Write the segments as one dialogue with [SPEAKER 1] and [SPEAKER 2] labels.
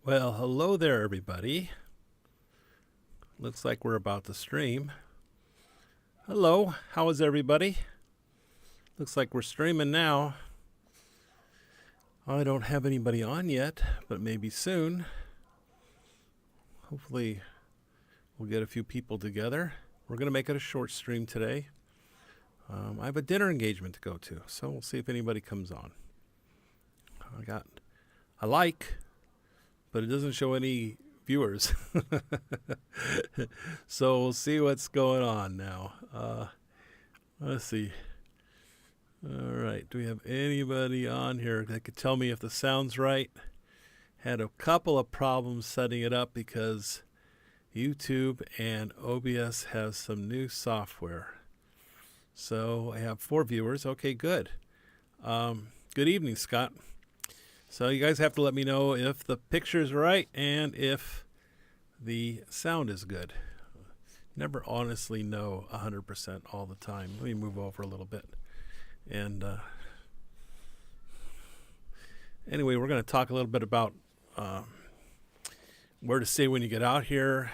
[SPEAKER 1] Well, hello there, everybody. Looks like we're about to stream. Hello, how is everybody? Looks like we're streaming now. I don't have anybody on yet, but maybe soon. Hopefully, we'll get a few people together. We're going to make it a short stream today. I have a dinner engagement to go to, so we'll see if anybody comes on. I like, but it doesn't show any viewers. So we'll see what's going on now. Let's see. All right. Do we have anybody on here that could tell me if the sound's right? Had a couple of problems setting it up because YouTube and OBS has some new software. So I have 4 viewers. Okay, good. Good evening, Scott. So you guys have to let me know if the picture's right and if the sound is good. Never honestly know 100% all the time. Let me move over a little bit. And anyway, we're going to talk a little bit about where to stay when you get out here,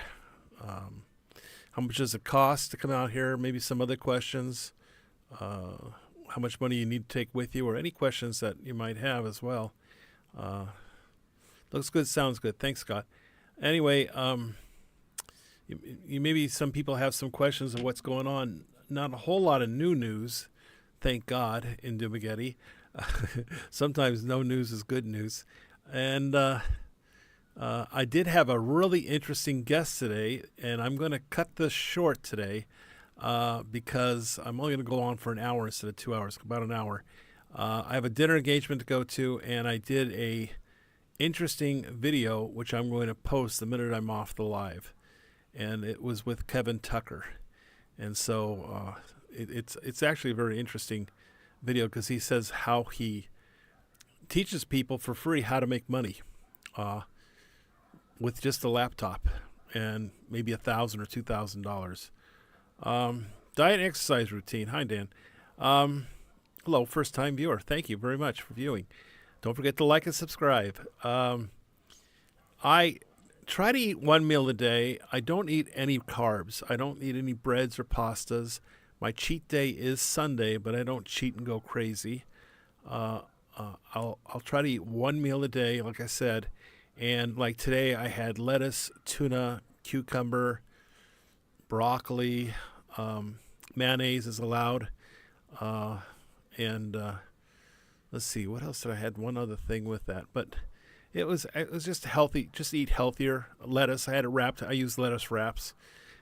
[SPEAKER 1] how much does it cost to come out here, maybe some other questions, how much money you need to take with you, or any questions that you might have as well. Looks good, sounds good. Thanks, Scott. Anyway, you maybe some people have some questions of what's going on. Not a whole lot of new news, thank God, in Dumageddon. Sometimes no news is good news. And I did have a really interesting guest today, and I'm going to cut this short today because I'm only going to go on for an hour instead of 2 hours, about an hour. I have a dinner engagement to go to, and I did a interesting video, which I'm going to post the minute I'm off the live. And it was with Kevin Tucker. And so it's actually a very interesting video because he says how he teaches people for free how to make money with just a laptop and maybe $1,000 or $2,000. Diet and exercise routine. Hi, Dan. Hello, first-time viewer. Thank you very much for viewing. Don't forget to like and subscribe. I try to eat 1 meal a day. I don't eat any carbs. I don't eat any breads or pastas. My cheat day is Sunday, but I don't cheat and go crazy. I'll try to eat 1 meal a day, like I said. And like today, I had lettuce, tuna, cucumber, broccoli. Mayonnaise is allowed. And let's see, what else did I had? One other thing with that, but it was just healthy. Just eat healthier. Lettuce, I had it wrapped. I use lettuce wraps,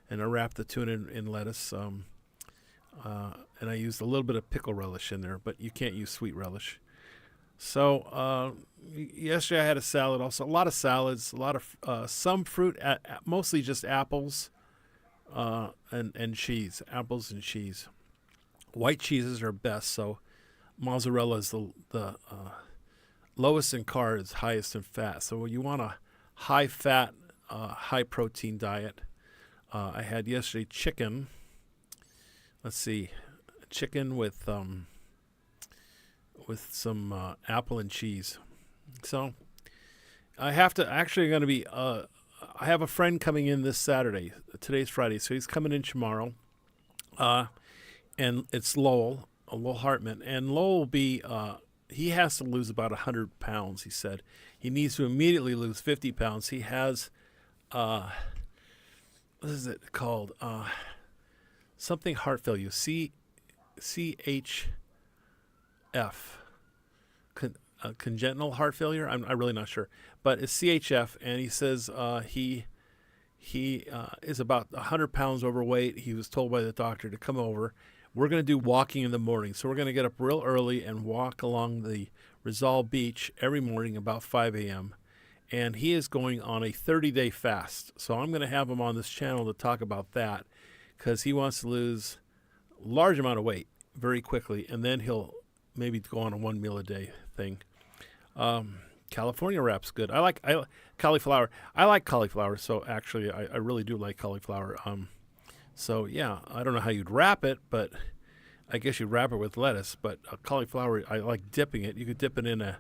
[SPEAKER 1] and I wrapped the tuna in lettuce. And I used a little bit of pickle relish in there, but you can't use sweet relish. So yesterday I had a salad. Also, a lot of salads, a lot of some fruit, mostly just apples, and cheese. Apples and cheese. White cheeses are best, so mozzarella is the lowest in carbs, highest in fat. So you want a high-fat, high-protein diet. I had yesterday chicken. Let's see, chicken with some apple and cheese. So I have to actually going to be. I have a friend coming in this Saturday. Today's Friday, so he's coming in tomorrow. And it's Lowell Hartman. And Lowell will be, he has to lose about 100 pounds, he said. He needs to immediately lose 50 pounds. He has, what is it called? Something heart failure, CHF, congenital heart failure. I'm really not sure. But it's CHF, and he says he is about 100 pounds overweight. He was told by the doctor to come over. We're going to do walking in the morning. So we're going to get up real early and walk along the Rizal Beach every morning about 5 a.m. And he is going on a 30-day fast. So I'm going to have him on this channel to talk about that because he wants to lose a large amount of weight very quickly. And then he'll maybe go on a 1 meal a day thing. California wrap's good. I like cauliflower. I like cauliflower. So actually, I really do like cauliflower. So, yeah, I don't know how you'd wrap it, but I guess you'd wrap it with lettuce. But cauliflower, I like dipping it. You could dip it in a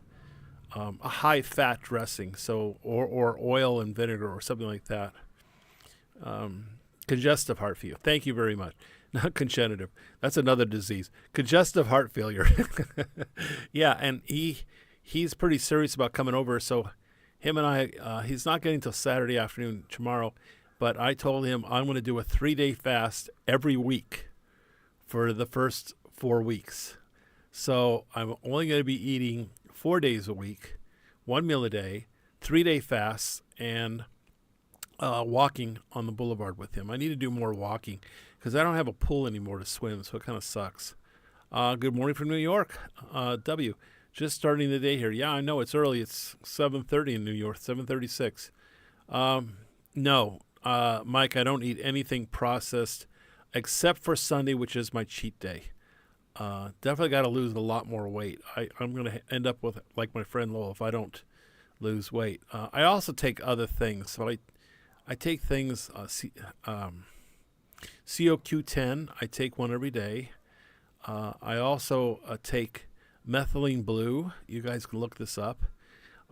[SPEAKER 1] a high-fat dressing, so or oil and vinegar or something like that. Congestive heart failure. Thank you very much. Not congenitive. That's another disease. Congestive heart failure. Yeah, and he's pretty serious about coming over. So him and I, he's not getting till Saturday afternoon tomorrow, but I told him I'm going to do a 3-day fast every week for the first 4 weeks. So I'm only going to be eating 4 days a week, 1 meal a day, 3-day fasts, and walking on the boulevard with him. I need to do more walking because I don't have a pool anymore to swim, so it kind of sucks. Good morning from New York. W. Just starting the day here. Yeah, I know it's early. It's 7:30 in New York, 7:36. No, Mike, I don't eat anything processed except for Sunday, which is my cheat day. Definitely got to lose a lot more weight. I'm going to end up with, like my friend Lowell, if I don't lose weight. I also take other things. So I take things, COQ10, I take one every day. I also take methylene blue. You guys can look this up.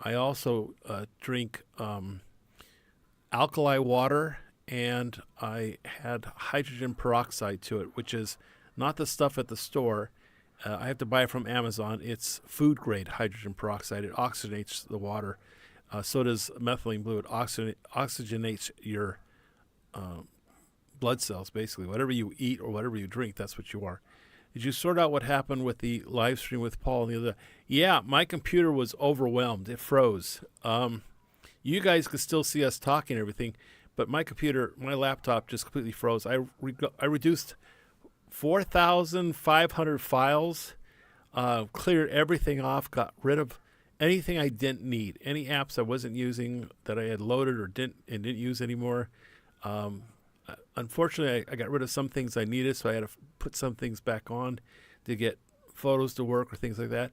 [SPEAKER 1] I also drink alkali water, and I had hydrogen peroxide to it, which is not the stuff at the store. I have to buy it from Amazon. It's food-grade hydrogen peroxide. It oxygenates the water. So does methylene blue. It oxygenates your blood cells, basically. Whatever you eat or whatever you drink, that's what you are. Did you sort out what happened with the live stream with Paul and the other? Yeah, my computer was overwhelmed. It froze. You guys could still see us talking and everything, but my computer, my laptop just completely froze. I reduced 4,500 files, cleared everything off, got rid of anything I didn't need, any apps I wasn't using that I had loaded or didn't use anymore. Unfortunately, I got rid of some things I needed, so I had to put some things back on to get photos to work or things like that.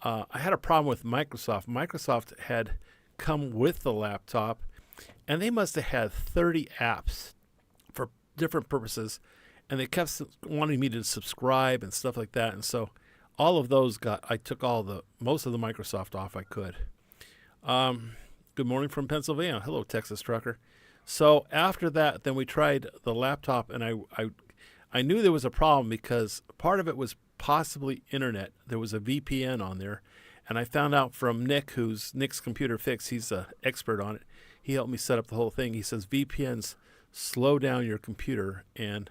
[SPEAKER 1] I had a problem with Microsoft. Microsoft had come with the laptop, and they must have had 30 apps for different purposes, and they kept wanting me to subscribe and stuff like that. And so all of those I took most of the Microsoft off I could. Good morning from Pennsylvania. Hello, Texas trucker. So after that, then we tried the laptop, and I knew there was a problem because part of it was possibly internet. There was a VPN on there, and I found out from Nick, who's Nick's Computer Fix. He's an expert on it. He helped me set up the whole thing. He says VPNs slow down your computer, and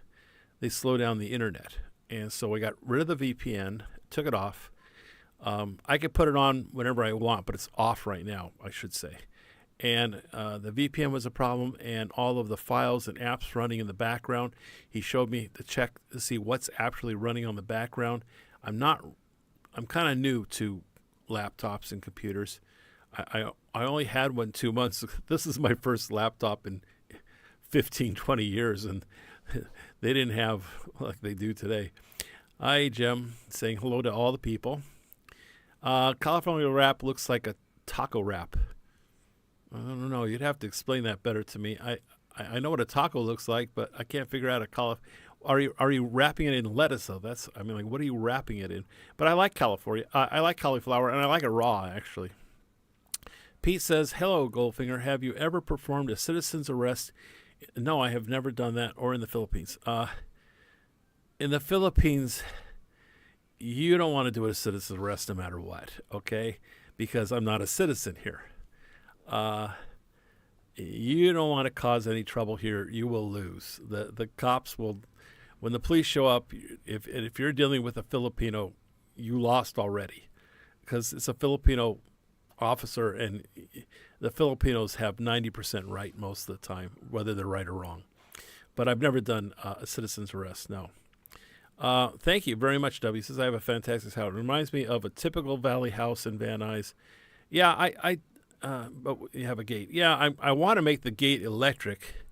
[SPEAKER 1] they slow down the internet. And so I got rid of the VPN, took it off. I could put it on whenever I want, but it's off right now, I should say. And the VPN was a problem, and all of the files and apps running in the background. He showed me to check to see what's actually running on the background. I'm kind of new to laptops and computers. I only had one 2 months. This is my first laptop in 15, 20 years, and they didn't have like they do today. Hi, Jim, saying hello to all the people. California wrap looks like a taco wrap. I don't know. You'd have to explain that better to me. I know what a taco looks like, but I can't figure out a cauliflower. Are you wrapping it in lettuce though? What are you wrapping it in? But I like California. I like cauliflower, and I like it raw actually. Pete says, "Hello, Goldfinger. Have you ever performed a citizen's arrest?" No, I have never done that, or in the Philippines. In the Philippines, you don't want to do a citizen's arrest no matter what, okay? Because I'm not a citizen here. You don't want to cause any trouble here. You will lose. The cops will, when the police show up, if you're dealing with a Filipino, you lost already, because it's a Filipino officer, and the Filipinos have 90% right most of the time, whether they're right or wrong. But I've never done a citizen's arrest, no. Thank you very much, W. Says, I have a fantastic house. It reminds me of a typical Valley house in Van Nuys. Yeah, but you have a gate. Yeah, I want to make the gate electric,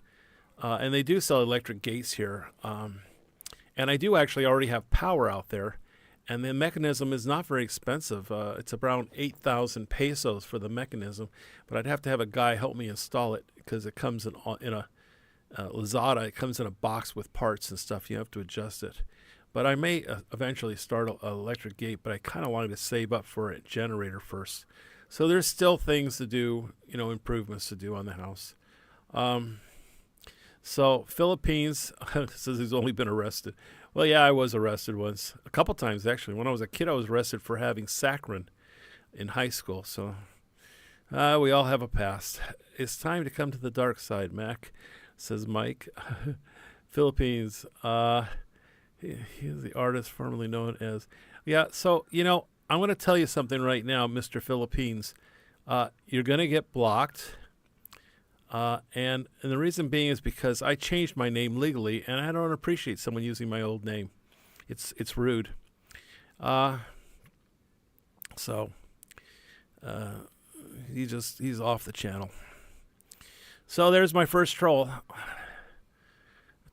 [SPEAKER 1] and they do sell electric gates here. And I do actually already have power out there, and the mechanism is not very expensive. It's around 8,000 pesos for the mechanism, but I'd have to have a guy help me install it because it comes in a Lazada. It comes in a box with parts and stuff. You have to adjust it. But I may eventually start an electric gate, but I kind of wanted to save up for a generator first. So there's still things to do, improvements to do on the house. Um, so Philippines says he's only been arrested. Well, yeah, I was arrested once, a couple times actually. When I was a kid, I was arrested for having saccharin in high school. So we all have a past. It's time to come to the dark side, Mac, says Mike. Philippines. He's the artist formerly known as. Yeah, so, I'm going to tell you something right now, Mr. Philippines. You're going to get blocked. And the reason being is because I changed my name legally, and I don't appreciate someone using my old name. It's rude. So he's off the channel. So there's my first troll.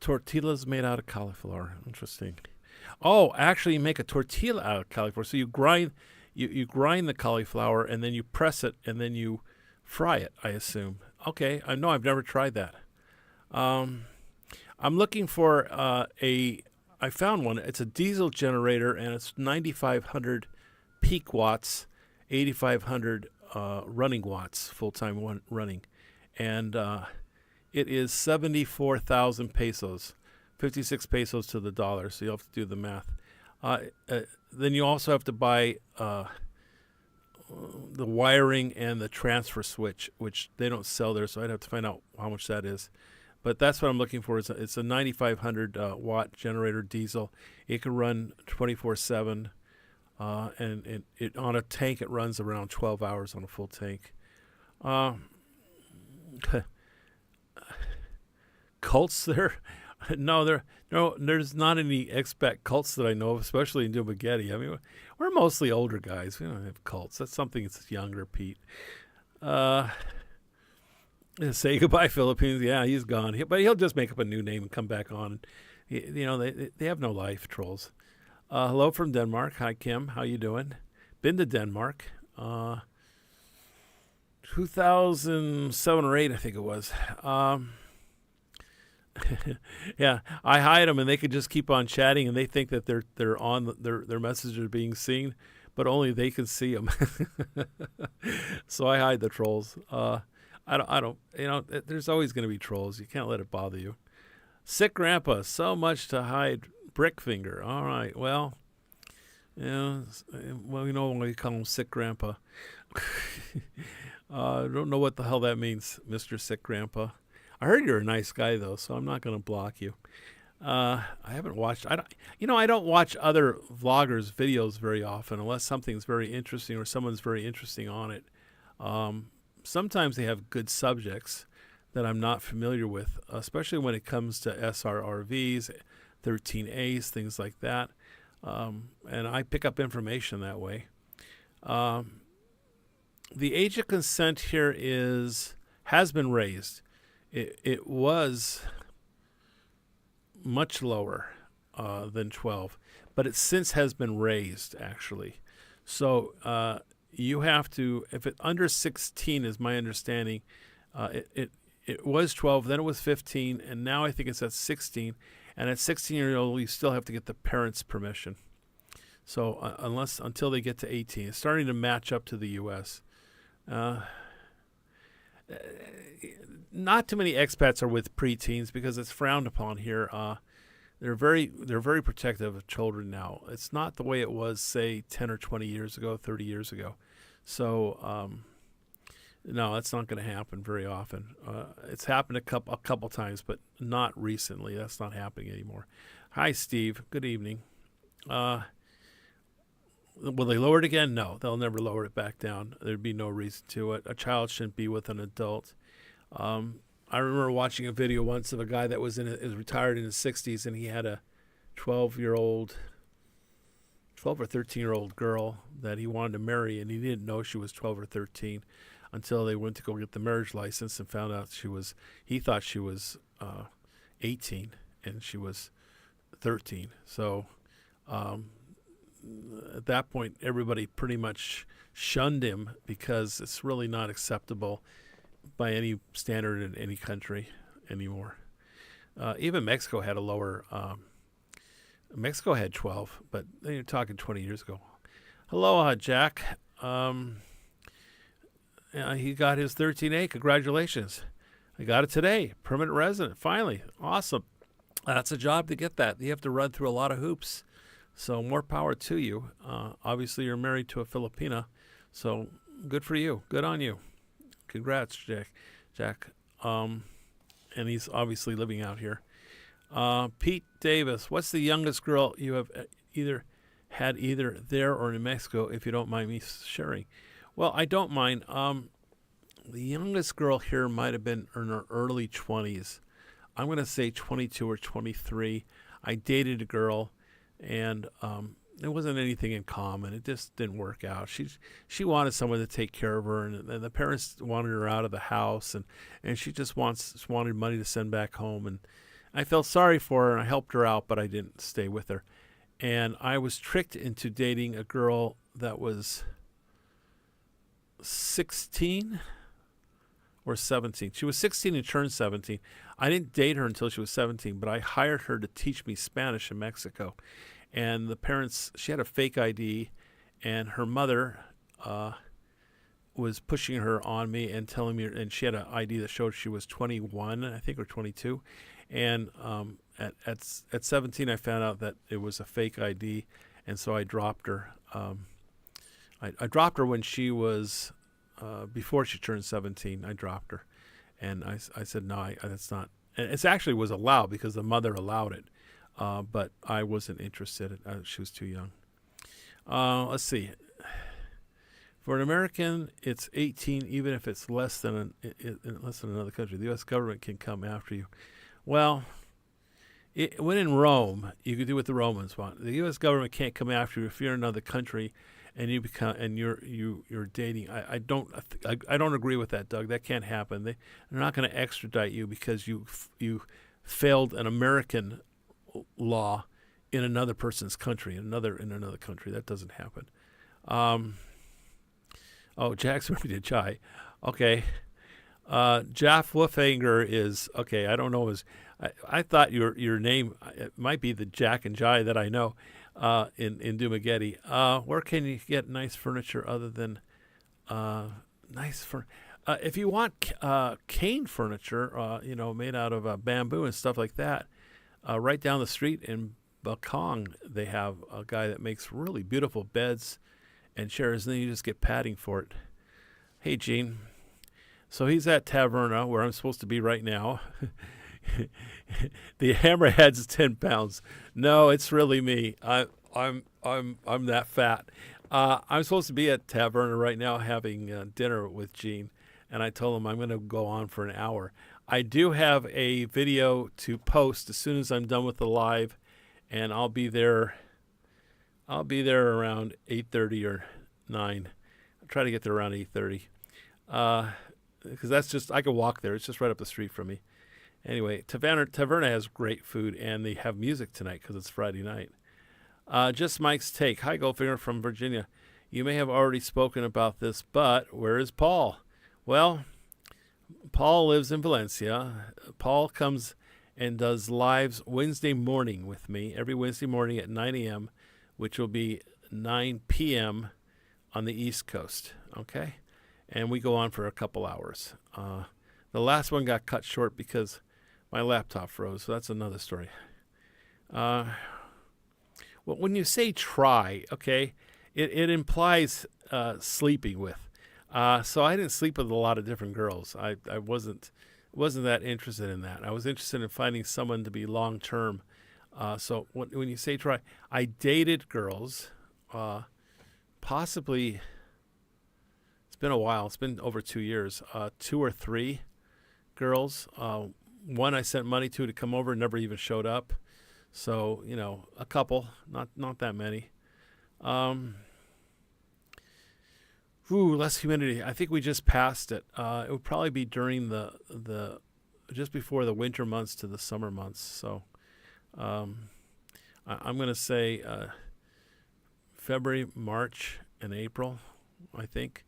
[SPEAKER 1] Tortillas made out of cauliflower. Interesting. Oh, actually, you make a tortilla out of cauliflower. So you grind the cauliflower, and then you press it, and then you fry it, I assume. Okay, I know I've never tried that. I'm looking for I found one. It's a diesel generator, and it's 9,500 peak watts, 8,500 running watts, full-time running. And it is 74,000 pesos, 56 pesos to the dollar, so you'll have to do the math. Then you also have to buy the wiring and the transfer switch, which they don't sell there, so I'd have to find out how much that is. But that's what I'm looking for. It's a 9,500 watt generator diesel. It can run 24/7, and it on a tank it runs around 12 hours on a full tank. Cults there? No, there's not any expat cults that I know of, especially in Dumagetti. I mean, we're mostly older guys. We don't have cults. That's something that's younger, Pete. Say goodbye, Philippines. Yeah, he's gone. But he'll just make up a new name and come back on. They have no life, trolls. Hello from Denmark. Hi, Kim. How you doing? Been to Denmark. 2007 or 8, I think it was. Yeah, I hide them, and they could just keep on chatting, and they think that they're on their messages are being seen, but only they can see them. So I hide the trolls. I don't. There's always going to be trolls. You can't let it bother you. Sick Grandpa, so much to hide. Brickfinger. All right. Well, we know why you call him Sick Grandpa. I don't know what the hell that means, Mr. Sick Grandpa. I heard you're a nice guy though, so I'm not going to block you. I haven't watched. I don't watch other vloggers' videos very often unless something's very interesting or someone's very interesting on it. Sometimes they have good subjects that I'm not familiar with, especially when it comes to SRRVs, 13As, things like that. And I pick up information that way. The age of consent here has been raised. It was much lower than 12, but it since has been raised, actually. So you have to, if it under 16 is my understanding, it was 12, then it was 15, and now I think it's at 16. And at 16-year-old, you still have to get the parents' permission. So until they get to 18, it's starting to match up to the U.S. Not too many expats are with preteens because it's frowned upon here. They're very protective of children now. It's not the way it was, say, 10 or 20 years ago, 30 years ago. So no, that's not going to happen very often. It's happened a couple times, but not recently. That's not happening anymore. Hi, Steve. Good evening. Will they lower it again? No, they'll never lower it back down. There'd be no reason to it. A child shouldn't be with an adult. I remember watching a video once of a guy that was retired in his 60s, and he had a 12 or 13-year-old girl that he wanted to marry, and he didn't know she was 12 or 13 until they went to go get the marriage license and found out he thought she was 18, and she was 13. So at that point, everybody pretty much shunned him because it's really not acceptable by any standard in any country anymore. Even Mexico had a lower. Mexico had 12, but you're talking 20 years ago. Hello, Jack. He got his 13A. Congratulations. I got it today. Permanent resident. Finally. Awesome. That's a job to get that. You have to run through a lot of hoops. So more power to you. Obviously, you're married to a Filipina. So good for you. Good on you. Congrats, Jack. And he's obviously living out here. Pete Davis, what's the youngest girl you have had either there or in Mexico, if you don't mind me sharing? Well, I don't mind. The youngest girl here might have been in her early 20s. I'm going to say 22 or 23. I dated a girl, and there wasn't anything in common. It just didn't work out. She wanted someone to take care of her, and the parents wanted her out of the house, and she just wanted money to send back home. And I felt sorry for her, and I helped her out, but I didn't stay with her. And I was tricked into dating a girl that was 16 or 17. She was 16 and turned 17. I didn't date her until she was 17, but I hired her to teach me Spanish in Mexico. And the parents, she had a fake ID, and her mother was pushing her on me and telling me, and she had an ID that showed she was 21, I think, or 22. And at 17, I found out that it was a fake ID, and so I dropped her. I dropped her when she was, before she turned 17, I dropped her. And I said, no, that's not. And it actually was allowed because the mother allowed it. But I wasn't interested. She was too young. Let's see. For an American, it's 18, even if it's less than another country. The U.S. government can come after you. Well, when in Rome, you can do what the Romans want. The U.S. government can't come after you if you're in another country and you're dating. I don't agree with that, Doug. That can't happen. They're not going to extradite you because you failed an American law in another person's country, in another country. That doesn't happen. Jack's married to Chai. Okay. Jeff Wolfhanger is okay. I don't know I thought your name, it might be the Jack and Jai that I know in Dumageddon. Where can you get nice furniture other than nice furniture? If you want cane furniture, made out of bamboo and stuff like that, right down the street in Bakong, they have a guy that makes really beautiful beds and chairs, and then you just get padding for it. Hey, Gene. So he's at Taverna, where I'm supposed to be right now. The hammerhead's 10 pounds. No, it's really me. I'm that fat. I'm supposed to be at Taverna right now having dinner with Gene, and I told him I'm going to go on for an hour. I do have a video to post as soon as I'm done with the live, and I'll be there around 8:30 or 9. I'll try to get there around 8:30. Because that's just, I can walk there. It's just right up the street from me. Anyway, Taverna has great food, and they have music tonight because it's Friday night. Just Mike's take. Hi, Goldfinger from Virginia. You may have already spoken about this, but where is Paul? Well, Paul lives in Valencia. Paul comes and does lives Wednesday morning with me, every Wednesday morning at 9 a.m., which will be 9 p.m. on the East Coast, okay? And we go on for a couple hours. The last one got cut short because my laptop froze, so that's another story. Well, when you say try, okay, it implies sleeping with. So I didn't sleep with a lot of different girls. I wasn't that interested in that. I was interested in finding someone to be long-term. So when you say try, I dated girls, possibly, it's been a while. It's been over 2 years, 2 or 3 girls. One I sent money to come over, never even showed up. So, a couple, not that many. Less humidity. I think we just passed it. It would probably be during the just before the winter months to the summer months. So I'm going to say February, March, and April, I think,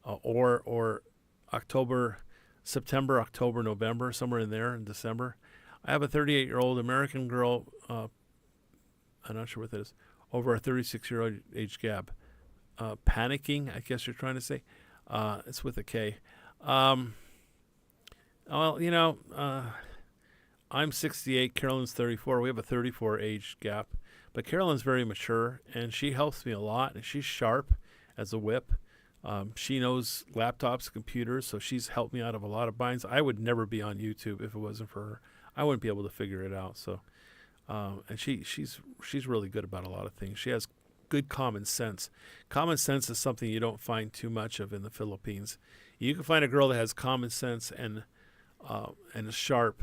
[SPEAKER 1] or October, September, October, November, somewhere in there in December. I have a 38-year-old American girl, I'm not sure what that is, over a 36-year-old age gap. Panicking, I guess you're trying to say. It's with a K. Um, well, I'm 68. Carolyn's 34. We have a 34 age gap. But Carolyn's very mature, and she helps me a lot, and she's sharp as a whip. She knows laptops, computers, so she's helped me out of a lot of binds. I would never be on YouTube if it wasn't for her. I wouldn't be able to figure it out. So, and she's really good about a lot of things. She has good common sense. Common sense is something you don't find too much of in the Philippines. You can find a girl that has common sense and is sharp.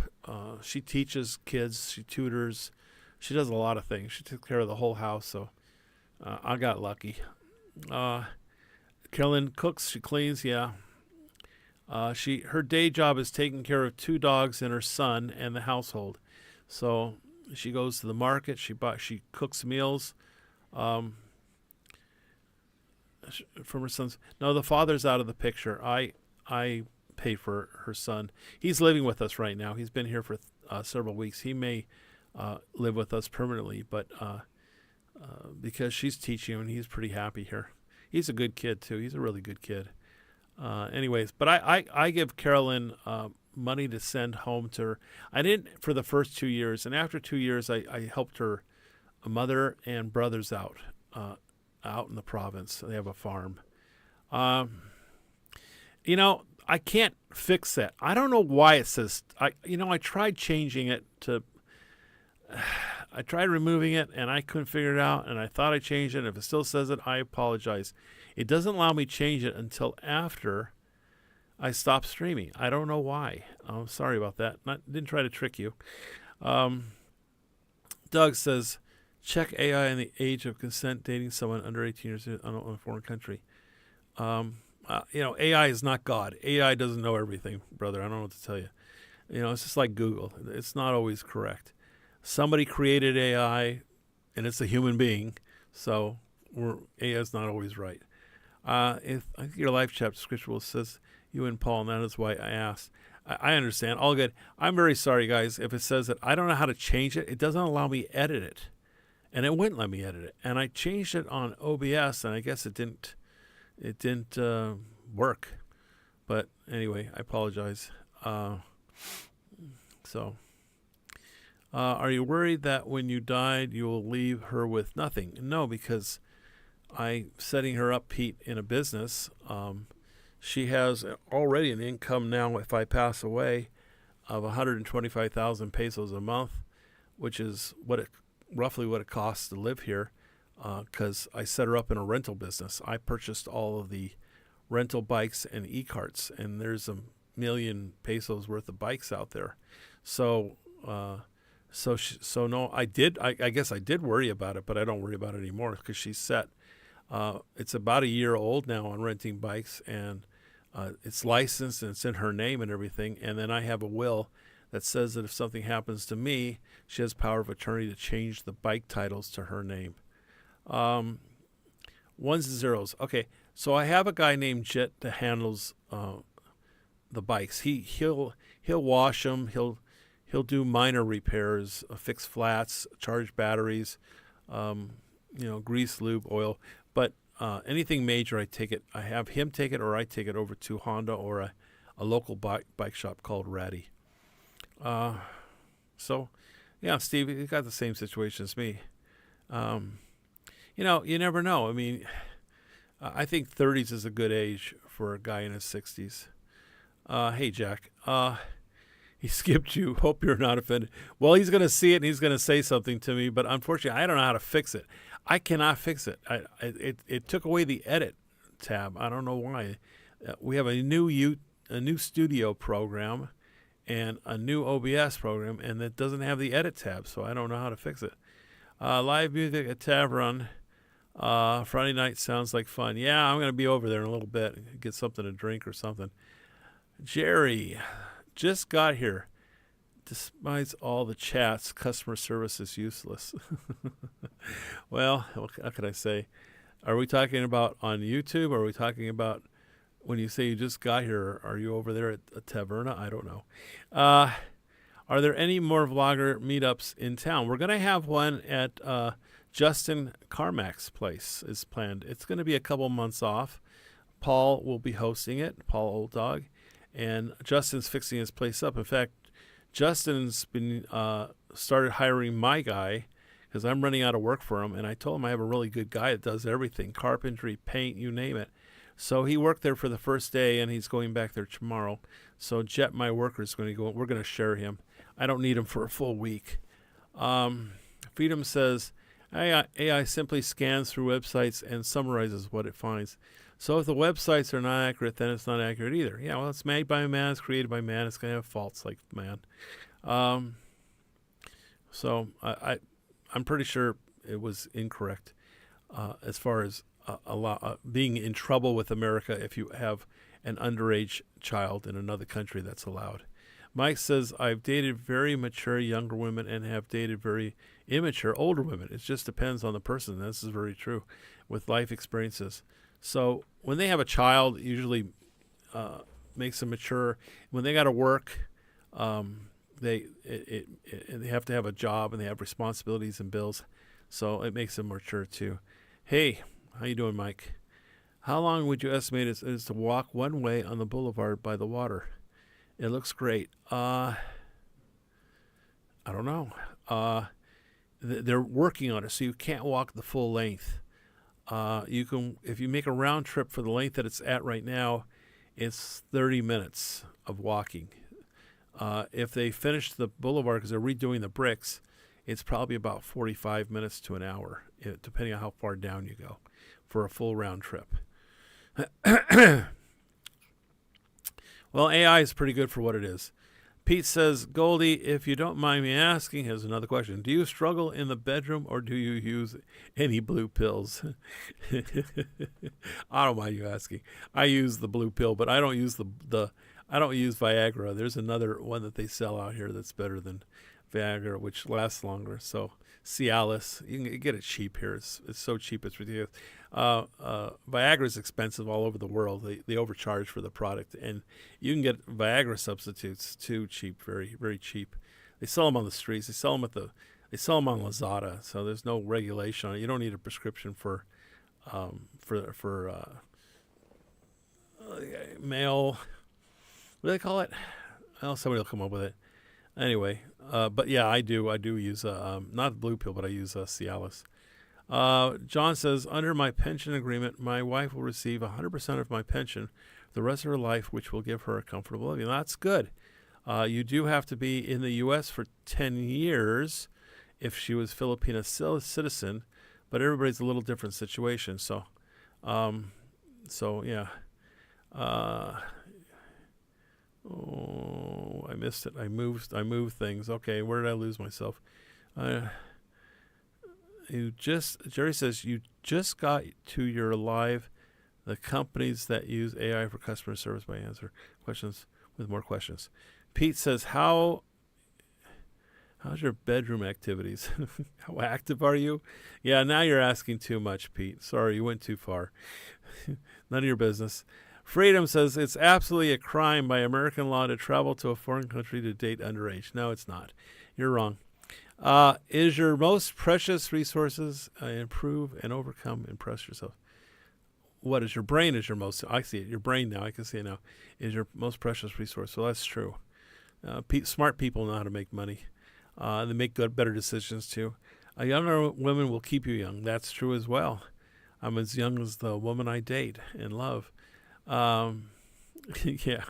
[SPEAKER 1] She teaches kids. She tutors. She does a lot of things. She took care of the whole house, so I got lucky. Carolyn cooks. She cleans. Yeah. Her day job is taking care of 2 dogs and her son and the household. So she goes to the market. She cooks meals from her son's. No, the father's out of the picture. I pay for her son. He's living with us right now. He's been here for several weeks. He may live with us permanently, but because she's teaching him, and he's pretty happy here. He's a good kid too. He's a really good kid. Anyways, but I give Carolyn money to send home to her. I didn't for the first 2 years, and after 2 years, I helped her mother and brothers out in the province. They have a farm. I can't fix that. I don't know why it says. I tried changing it to. I tried removing it, and I couldn't figure it out, and I thought I changed it. And if it still says it, I apologize. It doesn't allow me to change it until after I stop streaming. I don't know why. I'm sorry about that. Didn't try to trick you. Doug says, check AI in the age of consent dating someone under 18 years in a foreign country. AI is not God. AI doesn't know everything, brother. I don't know what to tell you. It's just like Google. It's not always correct. Somebody created AI, and it's a human being, so AI is not always right. I think your life chapter scripture says you and Paul, and that is why I asked. I understand. All good. I'm very sorry, guys, if it says that I don't know how to change it. It doesn't allow me to edit it, and it wouldn't let me edit it. And I changed it on OBS, and I guess it didn't work. But anyway, I apologize. Are you worried that when you died, you will leave her with nothing? No, because I'm setting her up, Pete, in a business. She has already an income now, if I pass away, of 125,000 pesos a month, which is roughly what it costs to live here, because I set her up in a rental business. I purchased all of the rental bikes and e-carts, and there's 1 million pesos worth of bikes out there. So no, I guess I did worry about it, but I don't worry about it anymore because she's set. It's about a year old now on renting bikes, and it's licensed and it's in her name and everything. And then I have a will that says that if something happens to me, she has power of attorney to change the bike titles to her name. Ones and zeros. Okay, so I have a guy named Jet that handles the bikes. He'll wash them. He'll do minor repairs, fix flats, charge batteries, grease, lube, oil. But anything major, I have him take it, or I take it over to Honda or a local bike shop called Ratty. Yeah, Steve, you got the same situation as me. You never know. I mean, I think 30s is a good age for a guy in his 60s. Hey, Jack. He skipped you. Hope you're not offended. Well, he's going to see it and he's going to say something to me, but unfortunately, I don't know how to fix it. I cannot fix it. It took away the edit tab. I don't know why. We have a new studio program and a new OBS program, and it doesn't have the edit tab, so I don't know how to fix it. Live music at Tavern. Friday night sounds like fun. Yeah, I'm going to be over there in a little bit. Get something to drink or something. Jerry. Just got here. Despite all the chats, customer service is useless. Well, how can I say? Are we talking about on YouTube? Or are we talking about when you say you just got here? Are you over there at a Taverna? I don't know. Are there any more vlogger meetups in town? We're going to have one at Justin Carmack's place is planned. It's going to be a couple months off, Paul will be hosting it, Paul Old Dog, and Justin's fixing his place up. In fact, Justin's been started hiring my guy because I'm running out of work for him, and I told him I have a really good guy that does everything, carpentry, paint, you name it. So he worked there for the first day, and he's going back there tomorrow. So Jet, my worker, is going to go. We're going to share him. I don't need him for a full week. Freedom says, AI simply scans through websites and summarizes what it finds. So if the websites are not accurate, then it's not accurate either. Yeah, well, it's made by man, it's created by man, it's going to have faults like man. So I'm pretty sure it was incorrect as far as being in trouble with America if you have an underage child in another country that's allowed. Mike says, I've dated very mature younger women and have dated very immature older women. It just depends on the person. This is very true with life experiences. So when they have a child, it usually makes them mature. When they got to work, they have to have a job and they have responsibilities and bills. So it makes them mature too. Hey, how you doing, Mike? How long would you estimate it is to walk one way on the boulevard by the water? It looks great. I don't know. They're working on it, so you can't walk the full length. You can, if you make a round trip for the length that it's at right now, it's 30 minutes of walking. If they finish the boulevard because they're redoing the bricks, it's probably about 45 minutes to an hour, depending on how far down you go, for a full round trip. Well, AI is pretty good for what it is. Pete says, Goldie, if you don't mind me asking, here's another question. Do you struggle in the bedroom or do you use any blue pills? I don't mind you asking. I use the blue pill, but I don't use I don't use Viagra. There's another one that they sell out here that's better than Viagra, which lasts longer. So Cialis, you can get it cheap here. It's so cheap, it's ridiculous. Viagra is expensive all over the world. They overcharge for the product, and you can get Viagra substitutes too cheap, very very cheap. They sell them on the streets. They sell them they sell them on Lazada. So there's no regulation on it. You don't need a prescription for male. What do they call it? Well, somebody will come up with it. Anyway, but yeah, I do use not the blue pill, but I use Cialis. John says, under my pension agreement, my wife will receive 100% of my pension the rest of her life, which will give her a comfortable living. That's good. You do have to be in the U.S. for 10 years if she was Filipino citizen, but everybody's a little different situation. So yeah. Oh, I missed it. I moved things. Okay, where did I lose myself? Jerry says you just got to your live, the companies that use AI for customer service by answer questions with more questions. Pete says, how's your bedroom activities? How active are you? Yeah, now you're asking too much, Pete. Sorry, you went too far. None of your business. Freedom says it's absolutely a crime by American law to travel to a foreign country to date underage. No, it's not. You're wrong. Is your most precious resources improve and overcome, impress yourself? What is your brain is your most, I see it, your brain now, I can see it now, is your most precious resource. So that's true. Smart people know how to make money. They make better decisions too. A younger woman will keep you young. That's true as well. I'm as young as the woman I date and love. Yeah.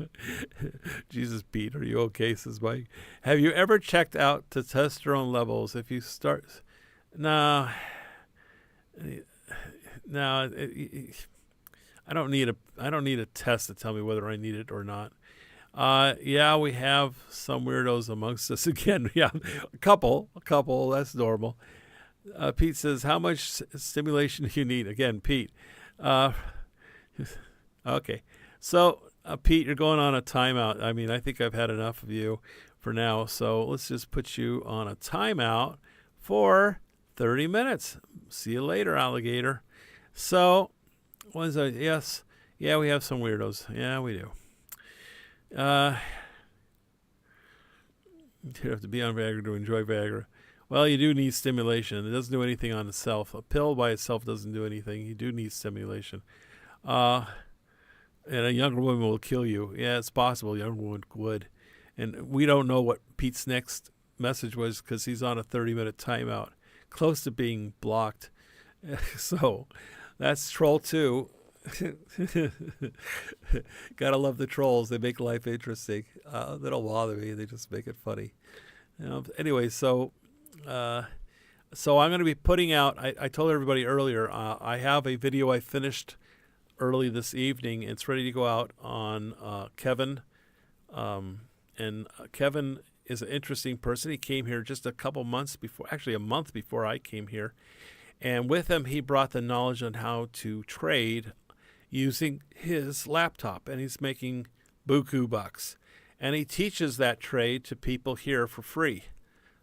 [SPEAKER 1] Jesus, Pete, are you okay? Says Mike. Have you ever checked out testosterone levels? If you start, no. I don't need a test to tell me whether I need it or not. Yeah, we have some weirdos amongst us again. Yeah, a couple. That's normal. Pete says, how much stimulation do you need? Again, Pete. Okay. So, Pete, you're going on a timeout. I mean, I think I've had enough of you for now. So let's just put you on a timeout for 30 minutes. See you later, alligator. So, what is that? Yes. Yeah, we have some weirdos. Yeah, we do. You have to be on Viagra to enjoy Viagra. Well, you do need stimulation. It doesn't do anything on itself. A pill by itself doesn't do anything. You do need stimulation. And a younger woman will kill you. Yeah, it's possible a younger woman would. And we don't know what Pete's next message was because he's on a 30-minute timeout, close to being blocked. So that's Troll 2. Gotta love the trolls. They make life interesting. They don't bother me. They just make it funny. Anyway, so I'm going to be putting out, I told everybody earlier, I have a video I finished early this evening. It's ready to go out on Kevin. And Kevin is an interesting person. He came here just a couple months before, actually a month before I came here. And with him, he brought the knowledge on how to trade using his laptop. And he's making buku bucks. And he teaches that trade to people here for free.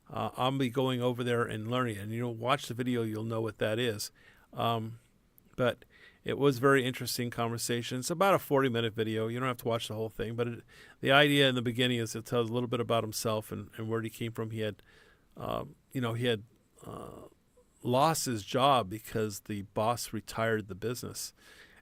[SPEAKER 1] I'll be going over there and learning. And you'll watch the video, you'll know what that is. But it was very interesting conversation. It's about a 40-minute video. You don't have to watch the whole thing. But the idea in the beginning is it tells a little bit about himself and where he came from. He had, lost his job because the boss retired the business.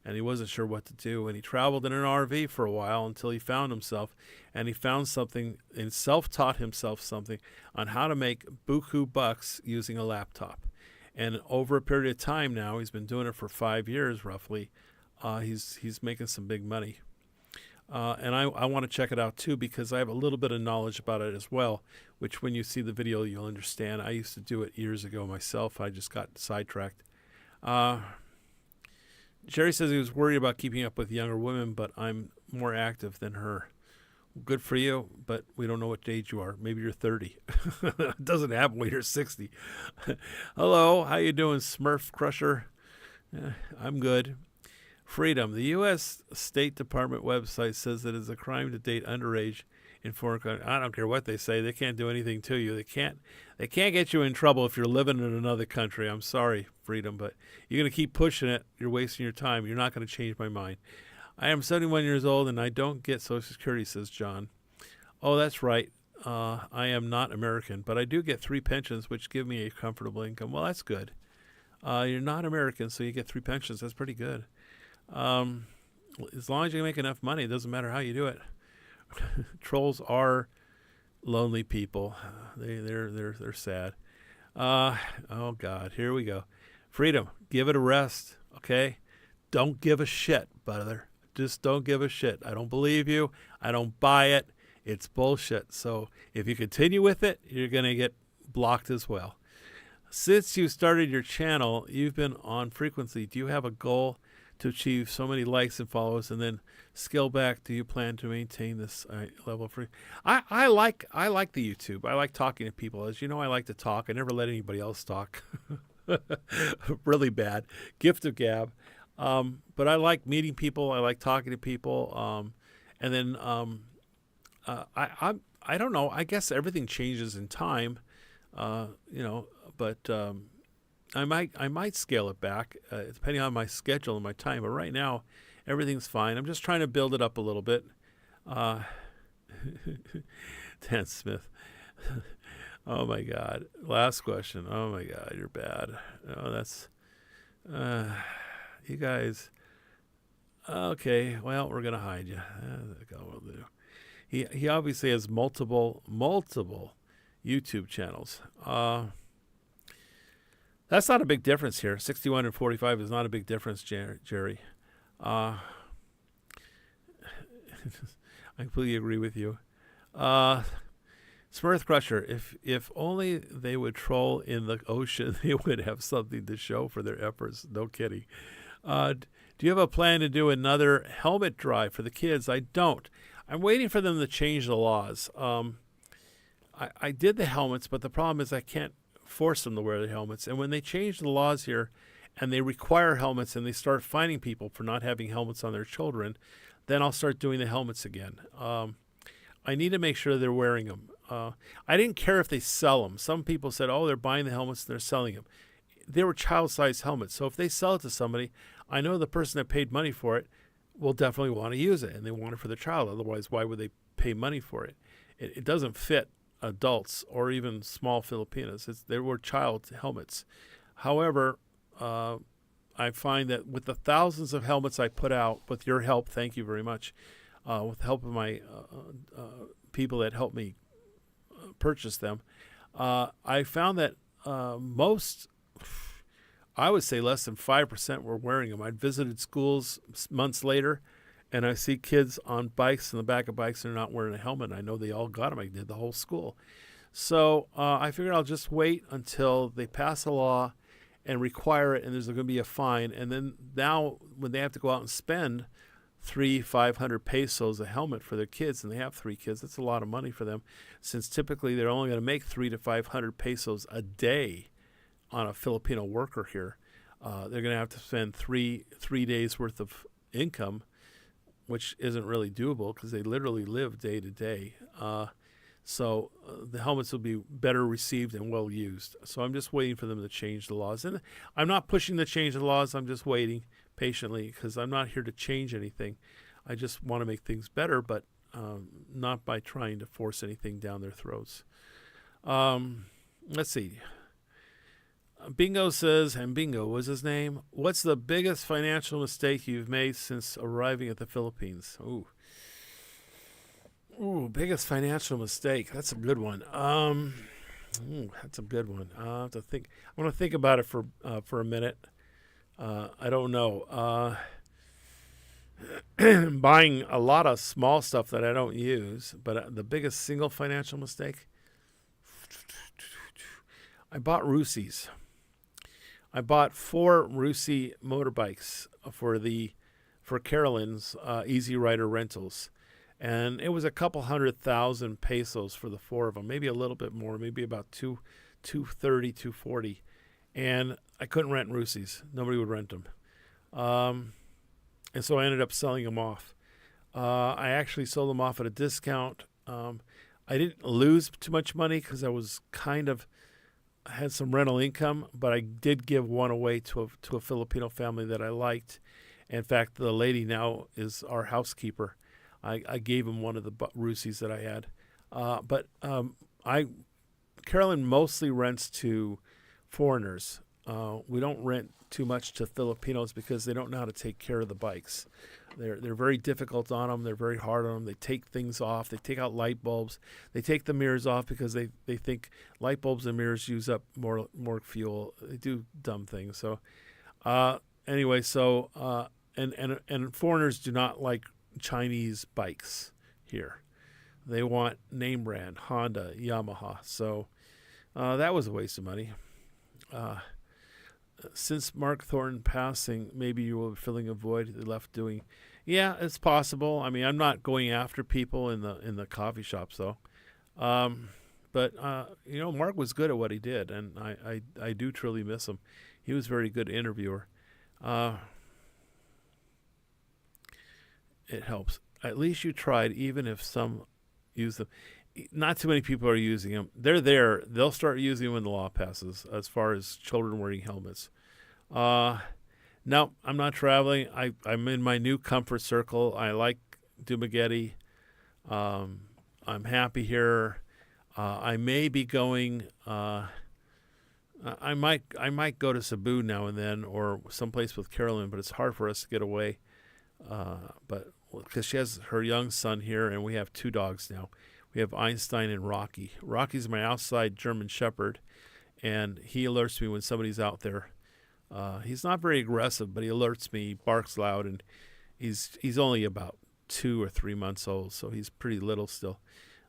[SPEAKER 1] And he wasn't sure what to do. And he traveled in an RV for a while until he found himself. And he found something and self-taught himself something on how to make buku bucks using a laptop. And over a period of time now, he's been doing it for 5 years roughly. He's making some big money. And I want to check it out too because I have a little bit of knowledge about it as well, which when you see the video, you'll understand. I used to do it years ago myself. I just got sidetracked. Jerry says he was worried about keeping up with younger women, but I'm more active than her. Good for you, but we don't know what age you are. Maybe you're 30. It doesn't happen when you're 60. Hello, how you doing, Smurf Crusher? I'm good. Freedom. The U.S. State Department website says that it's a crime to date underage in foreign countries. I don't care what they say. They can't do anything to you. They can't get you in trouble if you're living in another country. I'm sorry, Freedom, but you're going to keep pushing it. You're wasting your time. You're not going to change my mind. I am 71 years old, and I don't get Social Security, says John. Oh, that's right. I am not American, but I do get 3 pensions, which give me a comfortable income. Well, that's good. You're not American, so you get 3 pensions. That's pretty good. As long as you make enough money, it doesn't matter how you do it. Trolls are lonely people. They're sad. Oh, God. Here we go. Freedom. Give it a rest, okay? Don't give a shit, brother. Just don't give a shit. I don't believe you. I don't buy it. It's bullshit. So if you continue with it, you're going to get blocked as well. Since you started your channel, you've been on frequency. Do you have a goal to achieve so many likes and followers and then scale back? Do you plan to maintain this level of free? I like the YouTube. I like talking to people. As you know, I like to talk. I never let anybody else talk. Really bad. Gift of gab. But I like meeting people. I like talking to people. And then I don't know. I guess everything changes in time. But I might scale it back depending on my schedule and my time. But right now, everything's fine. I'm just trying to build it up a little bit. Dan Smith. Oh my God. Last question. Oh my God, you're bad. Oh, that's you guys. Okay, well, we're gonna hide you. He obviously has multiple YouTube channels. That's not a big difference here. 61 and 45 is not a big difference, Jerry. I completely agree with you. Smurf Crusher, if only they would troll in the ocean, they would have something to show for their efforts. No kidding. Do you have a plan to do another helmet drive for the kids? I don't. I'm waiting for them to change the laws. I did the helmets, but the problem is I can't force them to wear the helmets. And when they change the laws here and they require helmets and they start fining people for not having helmets on their children, then I'll start doing the helmets again. I need to make sure they're wearing them. I didn't care if they sell them. Some people said, oh, they're buying the helmets and they're selling them. They were child-sized helmets. So if they sell it to somebody, I know the person that paid money for it will definitely want to use it, and they want it for their child. Otherwise, why would they pay money for it? It doesn't fit adults or even small Filipinos. They were child helmets. However, I find that with the thousands of helmets I put out, with your help, thank you very much, with the help of my people that helped me purchase them, I found that most, I would say less than 5% were wearing them. I'd visited schools months later, and I see kids on bikes in the back of bikes and they're not wearing a helmet. I know they all got them. I did the whole school. So I figured I'll just wait until they pass a law and require it, and there's going to be a fine. And then now when they have to go out and spend 500 pesos a helmet for their kids, and they have 3 kids, that's a lot of money for them, since typically they're only going to make 300 to 500 pesos a day on a Filipino worker here. They're going to have to spend three days worth of income, which isn't really doable because they literally live day to day. So the helmets will be better received and well used. So I'm just waiting for them to change the laws. And I'm not pushing to change the laws. I'm just waiting patiently because I'm not here to change anything. I just want to make things better, but not by trying to force anything down their throats. Let's see. Bingo says, and Bingo was his name, what's the biggest financial mistake you've made since arriving at the Philippines? Ooh, biggest financial mistake. That's a good one. That's a good one. I have to think. I want to think about it for a minute. I don't know. Buying a lot of small stuff that I don't use, but the biggest single financial mistake. I bought Rusies. I bought 4 Rusi motorbikes for Carolyn's Easy Rider Rentals. And it was a couple 100,000 pesos for the 4 of them, maybe a little bit more, maybe about 230, 240. And I couldn't rent Rusies. Nobody would rent them. And so I ended up selling them off. I actually sold them off at a discount. I didn't lose too much money because I was had some rental income, but I did give one away to a Filipino family that I liked. In fact, the lady now is our housekeeper. I gave him one of the Rusies that I had. But Carolyn mostly rents to foreigners. We don't rent too much to Filipinos because they don't know how to take care of the bikes. They're very difficult on them. They're very hard on them. They take things off. They take out light bulbs. They take the mirrors off because they think light bulbs and mirrors use up more fuel. They do dumb things. So anyway, and foreigners do not like Chinese bikes here. They want name brand, Honda, Yamaha. So that was a waste of money. Since Mark Thornton passing, maybe you will be filling a void they left doing. Yeah, it's possible. I mean, I'm not going after people in the coffee shops though. But Mark was good at what he did, and I do truly miss him. He was a very good interviewer. It helps. At least you tried, even if some use them. Not too many people are using them. They're there. They'll start using them when the law passes, as far as children wearing helmets. No, I'm not traveling. I'm in my new comfort circle. I like Dumaguete. I'm happy here. I may be going. I might go to Cebu now and then, or someplace with Carolyn, but it's hard for us to get away. But because she has her young son here, and we have 2 dogs now. We have Einstein and Rocky. Rocky's my outside German Shepherd, and he alerts me when somebody's out there. He's not very aggressive, but he alerts me, barks loud, and he's only about 2 or 3 months old, so he's pretty little still.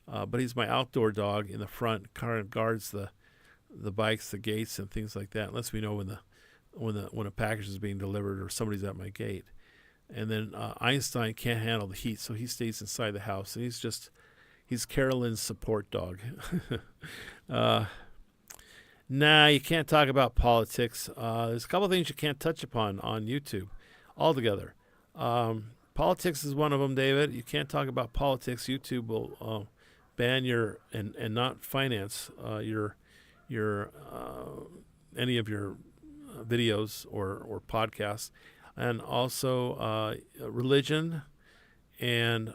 [SPEAKER 1] But he's my outdoor dog in the front, kind of guards the bikes, the gates, and things like that. Lets me know when a package is being delivered or somebody's at my gate. And then Einstein can't handle the heat, so he stays inside the house, and he's Carolyn's support dog. Nah, you can't talk about politics. There's a couple of things you can't touch upon on YouTube altogether. Politics is one of them, David. You can't talk about politics. YouTube will ban your and not finance your any of your videos or podcasts, and also religion, and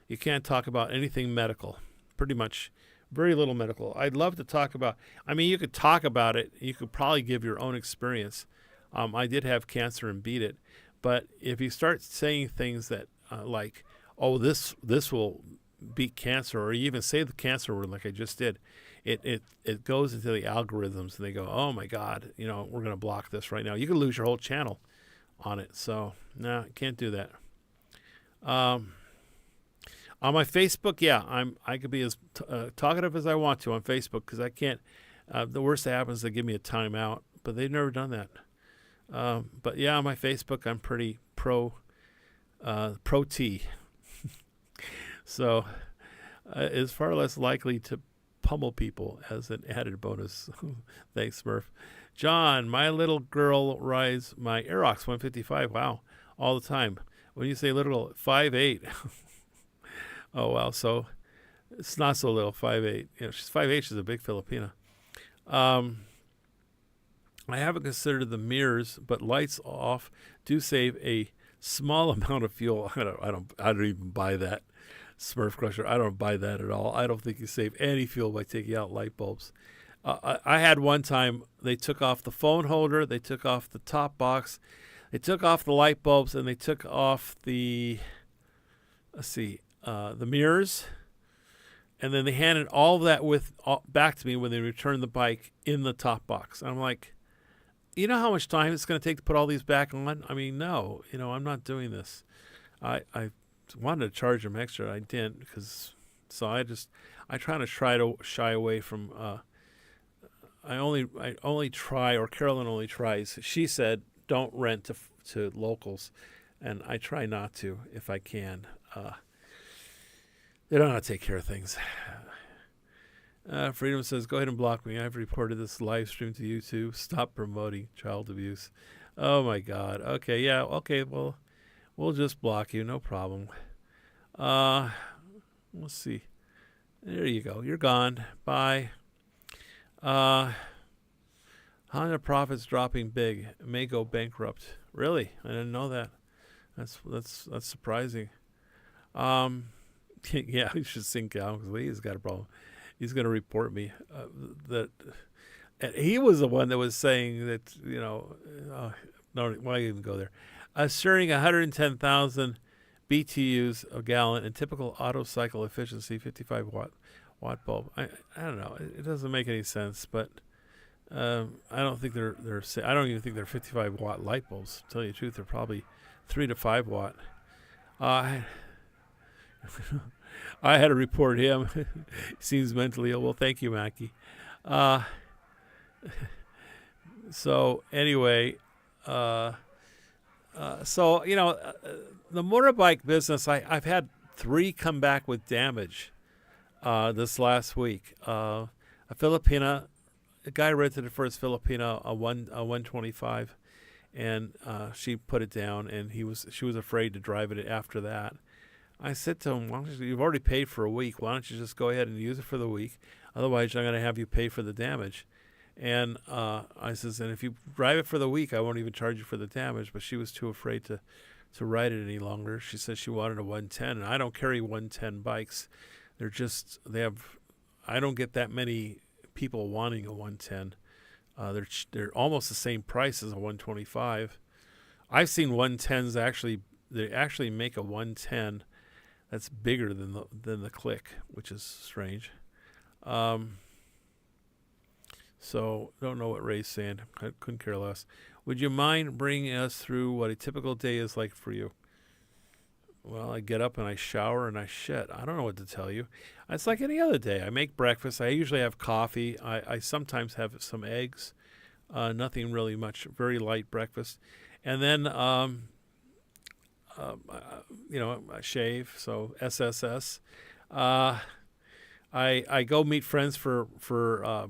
[SPEAKER 1] you can't talk about anything medical. Pretty much, very little medical. I'd love to talk about. I mean, you could talk about it. You could probably give your own experience. I did have cancer and beat it. But if you start saying things that like, oh, this will beat cancer, or you even say the cancer word like I just did, it goes into the algorithms and they go, oh my God, we're going to block this right now. You could lose your whole channel on it. So no, can't do that. On my Facebook, yeah, I could be as talkative as I want to on Facebook because I can't. The worst that happens is they give me a timeout, but they've never done that. But yeah, on my Facebook, I'm pretty pro T. So it's far less likely to pummel people as an added bonus. Thanks, Smurf. John, my little girl rides my Aerox 155. Wow, all the time. When you say little, 5'8". Oh, wow. So it's not so little, 5'8". She's 5'8". She's a big Filipina. I haven't considered the mirrors, but lights off do save a small amount of fuel. I don't even buy that, Smurf Crusher. I don't buy that at all. I don't think you save any fuel by taking out light bulbs. I had one time they took off the phone holder, they took off the top box, they took off the light bulbs, and they took off the mirrors, and then they handed all of that back to me when they returned the bike in the top box. And I'm like, you know how much time it's going to take to put all these back on? I mean, no, I'm not doing this. I wanted to charge them extra. I didn't I try to shy away from, I only try, or Carolyn only tries. She said, don't rent to locals. And I try not to if I can. They don't know how to take care of things. Freedom says, go ahead and block me. I've reported this live stream to YouTube. Stop promoting child abuse. Oh, my God. Okay, yeah. Okay, well, we'll just block you. No problem. Let's see. There you go. You're gone. Bye. Honda profits dropping big. May go bankrupt. Really? I didn't know that. That's surprising. Yeah, you should sink down because he's got a problem. He's going to report me. And he was the one that was saying that, no, why even go there? Assuring 110,000 BTUs a gallon and typical auto cycle efficiency, 55 watt bulb. I don't know. It doesn't make any sense, but I don't think I don't even think they're 55 watt light bulbs. To tell you the truth, they're probably 3 to 5 watt. I had to report him. He seems mentally ill. Well, thank you, Mackie. So anyway, the motorbike business, I've had 3 come back with damage this last week. A Filipina, a guy rented it for his Filipina, a 125, and she put it down, and she was afraid to drive it after that. I said to him, you've already paid for a week. Why don't you just go ahead and use it for the week? Otherwise, I'm going to have you pay for the damage. And I says, and if you drive it for the week, I won't even charge you for the damage. But she was too afraid to ride it any longer. She said she wanted a 110, and I don't carry 110 bikes. I don't get that many people wanting a 110. They're almost the same price as a 125. I've seen 110s they actually make a 110 that's bigger than the Click, which is strange. So don't know what Ray's saying. I couldn't care less. Would you mind bringing us through what a typical day is like for you? Well, I get up and I shower and I shit. I don't know what to tell you. It's like any other day. I make breakfast. I usually have coffee. I sometimes have some eggs. Nothing really much. Very light breakfast. And then I shave, so SSS. I go meet friends for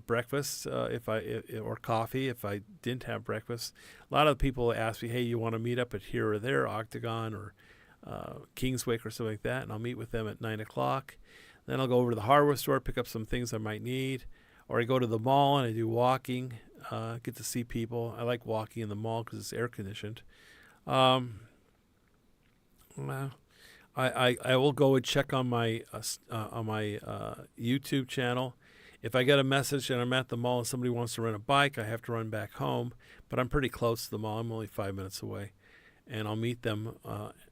[SPEAKER 1] breakfast or coffee if I didn't have breakfast. A lot of people ask me, hey, you want to meet up at here or there, Octagon or Kingswick or something like that, and I'll meet with them at 9 o'clock. Then I'll go over to the hardware store, pick up some things I might need, or I go to the mall and I do walking, get to see people. I like walking in the mall because it's air conditioned. I will go and check on my YouTube channel. If I get a message and I'm at the mall and somebody wants to rent a bike, I have to run back home. But I'm pretty close to the mall. I'm only 5 minutes away. And I'll meet them,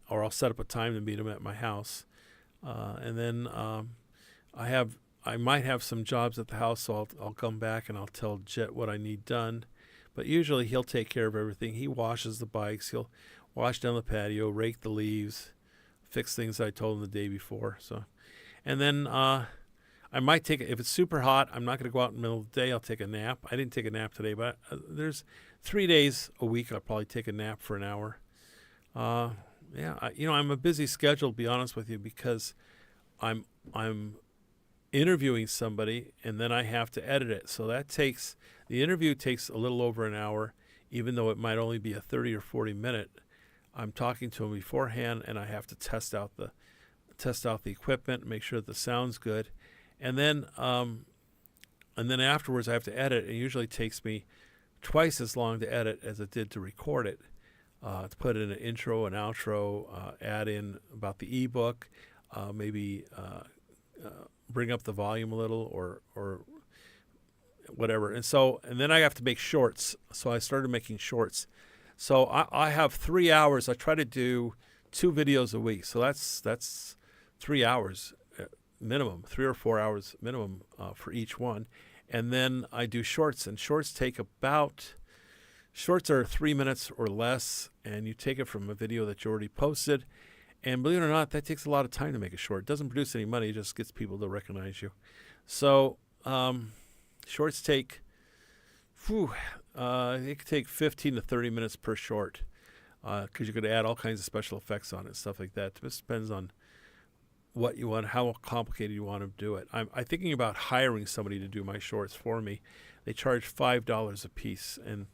[SPEAKER 1] or I'll set up a time to meet them at my house. And then I might have some jobs at the house, so I'll come back and I'll tell Jet what I need done. But usually he'll take care of everything. He washes the bikes. He'll wash down the patio, rake the leaves, fix things I told him the day before. So, and then I might take if it's super hot. I'm not going to go out in the middle of the day. I'll take a nap. I didn't take a nap today, but there's 3 days a week I'll probably take a nap for an hour. I'm a busy schedule, to be honest with you, because I'm interviewing somebody and then I have to edit it. So the interview takes a little over an hour, even though it might only be a 30 or 40 minute. I'm talking to them beforehand, and I have to test out the equipment, make sure that the sound's good, and then afterwards I have to edit. It usually takes me twice as long to edit as it did to record it. To put in an intro, an outro, add in about the ebook, maybe bring up the volume a little or whatever. And then I have to make shorts. So I started making shorts. So I have 3 hours. I try to do 2 videos a week. So that's 3 hours minimum, 3 or 4 hours minimum for each one. And then I do shorts, and shorts are 3 minutes or less, and you take it from a video that you already posted. And believe it or not, that takes a lot of time to make a short. It doesn't produce any money. It just gets people to recognize you. So shorts take, it could take 15 to 30 minutes per short, because you could add all kinds of special effects on it, stuff like that. It just depends on what you want, how complicated you want to do it. I'm thinking about hiring somebody to do my shorts for me. They charge $5 a piece, and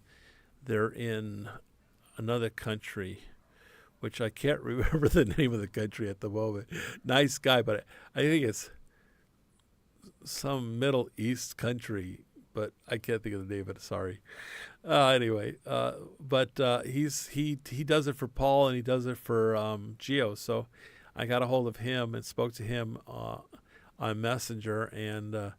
[SPEAKER 1] they're in another country, which I can't remember the name of the country at the moment. Nice guy, but I think it's some Middle East country, but I can't think of the name of it. Sorry. Anyway, he does it for Paul, and he does it for Geo. So I got a hold of him and spoke to him on Messenger, and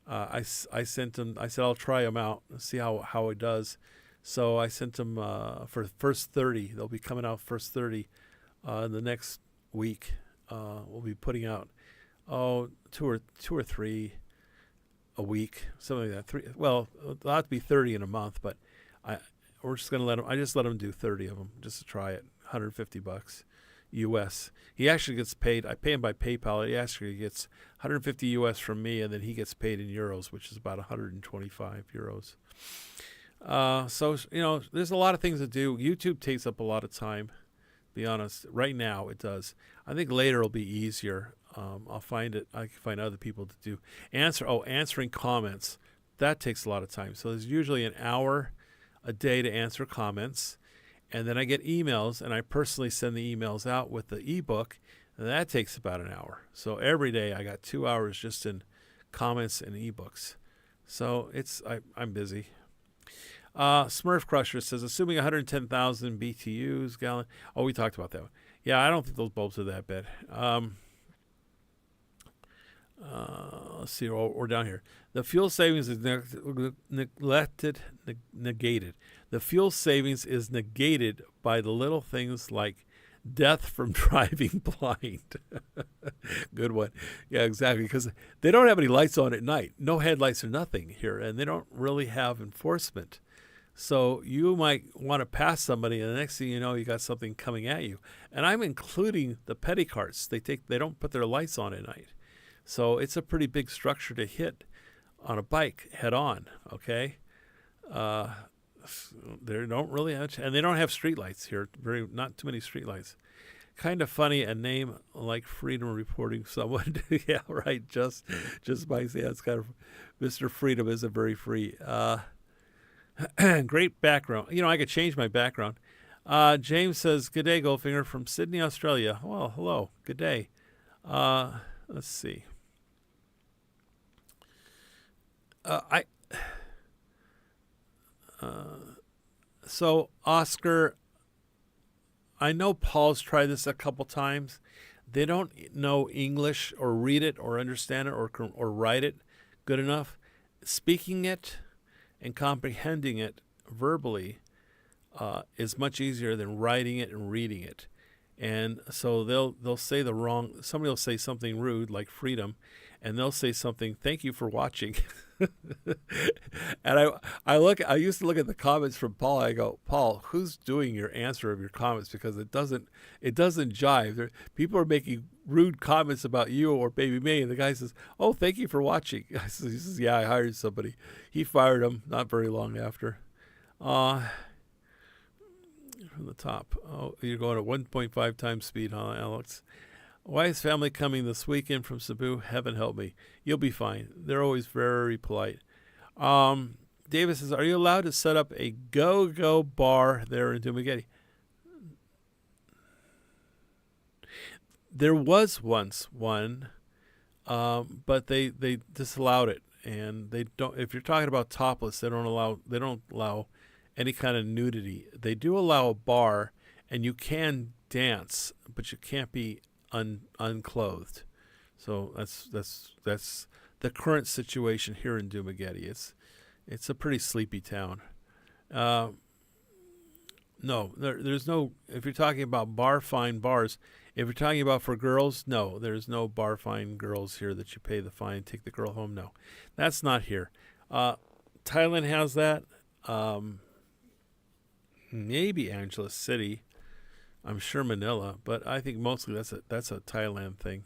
[SPEAKER 1] I sent him. I said I'll try him out and see how it does. So I sent them for first 30. They'll be coming out first 30 in the next week. We'll be putting out two or three a week, something like that. It'll have to be 30 in a month, but we're just gonna let them. I just let him do 30 of them just to try it. $150 US. He actually gets paid. I pay him by PayPal. He actually gets 150 US from me, and then he gets paid in euros, which is about 125 euros. So, there's a lot of things to do. YouTube takes up a lot of time, to be honest. Right now it does. I think later it'll be easier. I can find other people to do. Answering comments. That takes a lot of time. So there's usually an hour a day to answer comments. And then I get emails, and I personally send the emails out with the ebook, and that takes about an hour. So every day I got 2 hours just in comments and ebooks. So I'm busy. Smurf Crusher says, assuming 110,000 BTUs gallon. Oh, we talked about that one. Yeah, I don't think those bulbs are that bad. Let's see, we're down here. The fuel savings is negated. The fuel savings is negated by the little things like death from driving blind. Good one. Yeah, exactly, because they don't have any lights on at night. No headlights or nothing here, and they don't really have enforcement. So you might want to pass somebody, and the next thing you know, you got something coming at you. And I'm including the petty carts. They don't put their lights on at night. So it's a pretty big structure to hit on a bike head on, okay? They don't really have, and they don't have street lights here. Not too many street lights. Kind of funny, a name like Freedom reporting someone. Yeah, right. Just bikes. Yeah, it's kind of Mr. Freedom isn't very free. Great background. I could change my background. James says, "Good day, Goldfinger from Sydney, Australia." Well, hello. Good day. Let's see. So Oscar, I know Paul's tried this a couple times. They don't know English or read it or understand it or write it good enough. speaking it and comprehending it verbally is much easier than writing it and reading it. And so they'll say somebody will say something rude like freedom, and they'll say something, thank you for watching. And I used to look at the comments from Paul. I go, Paul, who's doing your answer of your comments? Because it doesn't jive. People are making rude comments about you or Baby May, and the guy says, oh, thank you for watching. He says, yeah, I hired somebody. He fired him not very long after. From the top. Oh, you're going at 1.5 times speed, huh, Alex? Why is family coming this weekend from Cebu? Heaven help me. You'll be fine. They're always very polite. Davis says, are you allowed to set up a go-go bar there in Dumaguete? There was once one, but they disallowed it, and they don't. If you're talking about topless, they don't allow any kind of nudity. They do allow a bar, and you can dance, but you can't be unclothed. So that's the current situation here in Dumaguete. It's a pretty sleepy town. No, there's no. If you're talking about fine bars, if you're talking about for girls, no, there's no bar fine girls here that you pay the fine, take the girl home. No, that's not here. Thailand has that. Maybe Angeles City. I'm sure Manila, but I think mostly that's a Thailand thing.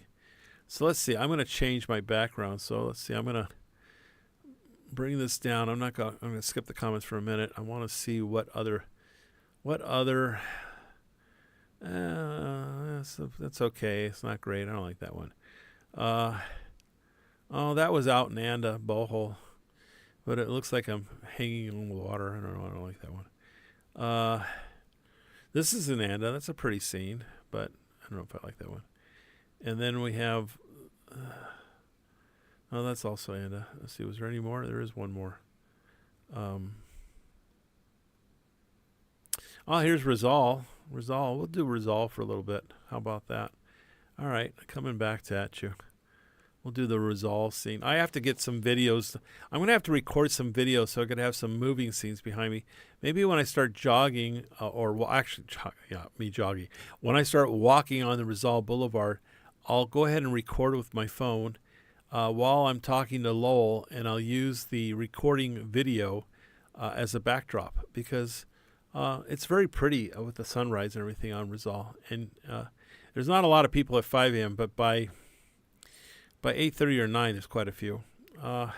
[SPEAKER 1] So let's see. I'm going to change my background. So let's see. I'm going to bring this down. I'm going to skip the comments for a minute. I want to see what other. That's okay. It's not great. I don't like that one. That was out in Anda, Bohol, but it looks like I'm hanging in the water. I don't like that one. This is in Anda. That's a pretty scene, but I don't know if I like that one. And then we have, that's also Anda. Let's see, was there any more? There is one more. Here's Rizal. We'll do Rizal for a little bit. How about that? All right, coming back at you. We'll do the Rizal scene. I have to get some videos. I'm going to have to record some videos so I could have some moving scenes behind me. Maybe when I start jogging, me jogging. When I start walking on the Rizal Boulevard, I'll go ahead and record with my phone while I'm talking to Lowell, and I'll use the recording video as a backdrop because it's very pretty with the sunrise and everything on Rizal. And there's not a lot of people at 5 a.m., but by 8:30 or 9, there's quite a few. I'm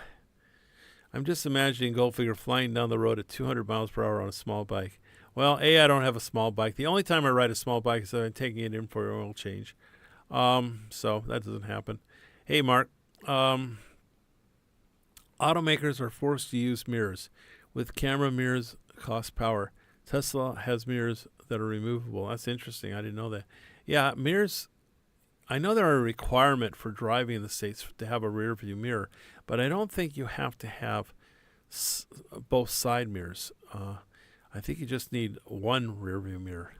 [SPEAKER 1] just imagining Goldfinger flying down the road at 200 miles per hour on a small bike. Well, I don't have a small bike. The only time I ride a small bike is if I'm taking it in for an oil change. So that doesn't happen. Hey, Mark. Automakers are forced to use mirrors. With camera, mirrors cost power. Tesla has mirrors that are removable. That's interesting. I didn't know that. Yeah, mirrors. I know they're a requirement for driving in the States to have a rear view mirror, but I don't think you have to have both side mirrors. I think you just need one rear view mirror.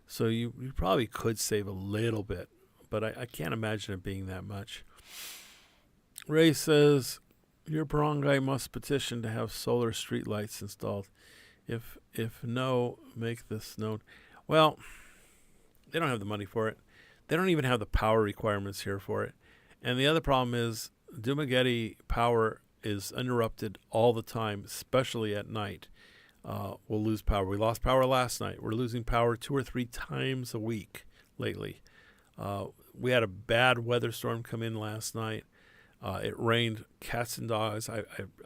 [SPEAKER 1] So you probably could save a little bit, but I can't imagine it being that much. Ray says, your barangay must petition to have solar street lights installed. If no, make this known. Well, they don't have the money for it. They don't even have the power requirements here for it. And the other problem is Dumaguete power is interrupted all the time, especially at night. We'll lose power. We lost power last night. We're losing power 2 or 3 times a week lately. We had a bad weather storm come in last night. It rained cats and dogs. I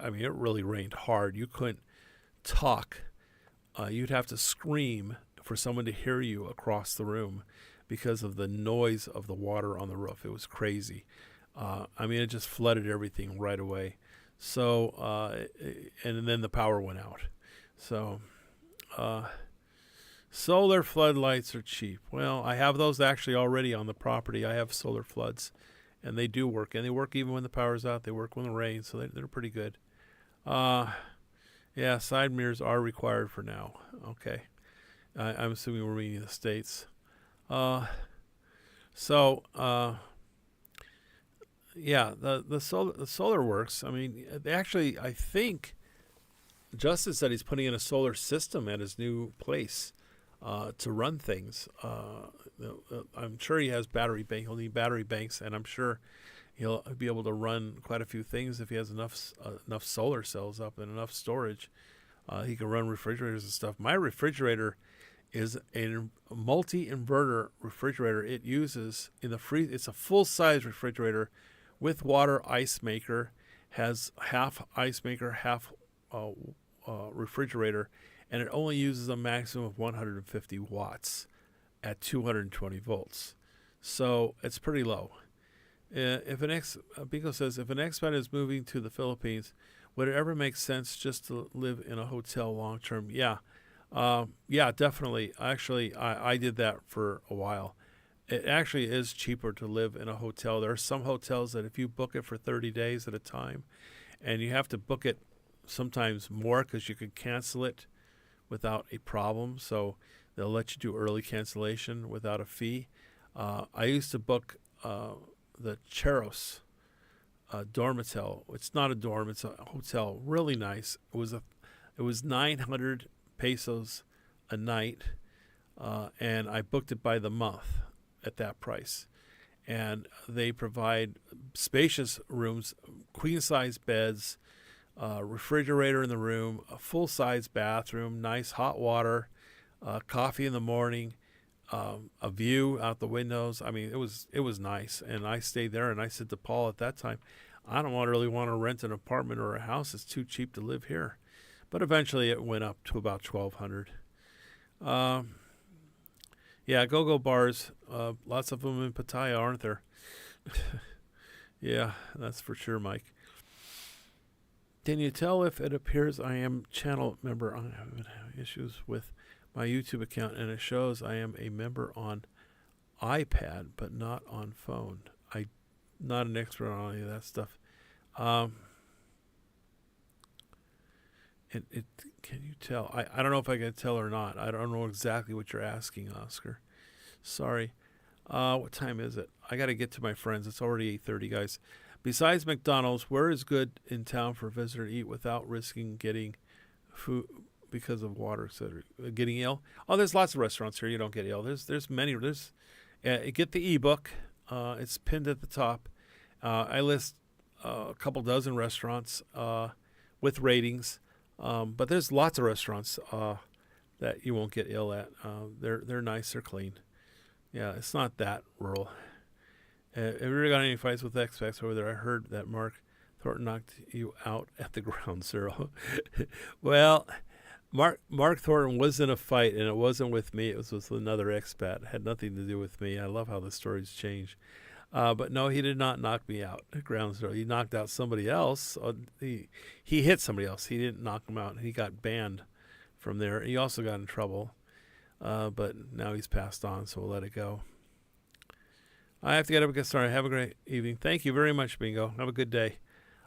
[SPEAKER 1] mean, it really rained hard. You couldn't talk. You'd have to scream for someone to hear you across the room because of the noise of the water on the roof. It was crazy. I mean, it just flooded everything right away. So, and then the power went out. So, solar floodlights are cheap. Well, I have those actually already on the property. I have solar floods, and they do work. And they work even when the power's out. They work when it rains, so they're pretty good. Yeah, side mirrors are required for now. Okay. I'm assuming we're reading the States. So yeah, the solar works. I mean, they actually, I think Justin said he's putting in a solar system at his new place to run things. I'm sure he has battery bank. He'll need battery banks, and I'm sure he'll be able to run quite a few things if he has enough solar cells up and enough storage. He can run refrigerators and stuff. My refrigerator is a multi-inverter refrigerator. It uses in the It's a full-size refrigerator with water ice maker. Has half ice maker, half refrigerator, and it only uses a maximum of 150 watts at 220 volts. So it's pretty low. Bingo says, if an expat is moving to the Philippines, would it ever make sense just to live in a hotel long term? Yeah. Yeah, definitely. Actually, I did that for a while. It actually is cheaper to live in a hotel. There are some hotels that if you book it for 30 days at a time, and you have to book it sometimes more because you can cancel it without a problem. So they'll let you do early cancellation without a fee. I used to book the Cheros Dormitel. It's not a dorm; it's a hotel. Really nice. It was 900 pesos a night, and I booked it by the month at that price. And they provide spacious rooms, queen size beds, refrigerator in the room, a full size bathroom, nice hot water, coffee in the morning, a view out the windows. I mean, it was nice, and I stayed there. And I said to Paul at that time, I don't really want to rent an apartment or a house. It's too cheap to live here. But eventually, it went up to about 1,200. Yeah, go-go bars. Lots of them in Pattaya, aren't there? Yeah, that's for sure, Mike. Can you tell if it appears I am channel member? I'm having issues with my YouTube account, and it shows I am a member on iPad, but not on phone. I'm not an expert on any of that stuff. Can you tell? I don't know if I can tell or not. I don't know exactly what you're asking, Oscar. Sorry. What time is it? I got to get to my friends. It's already 8:30, guys. Besides McDonald's, where is good in town for a visitor to eat without risking getting food because of water, etc.? Getting ill? Oh, there's lots of restaurants here. You don't get ill. There's many. Get the ebook. It's pinned at the top. I list a couple dozen restaurants with ratings. But there's lots of restaurants that you won't get ill at. They're nice, they're clean. Yeah, it's not that rural. Have you ever got any fights with expats over there? I heard that Mark Thornton knocked you out at the ground zero. Well, Mark Thornton was in a fight, and it wasn't with me. It was with another expat. It had nothing to do with me. I love how the stories change. But no, he did not knock me out at ground zero. He knocked out somebody else. He hit somebody else. He didn't knock him out. He got banned from there. He also got in trouble. But now he's passed on, so we'll let it go. I have to get up and get started. Have a great evening. Thank you very much, Bingo. Have a good day.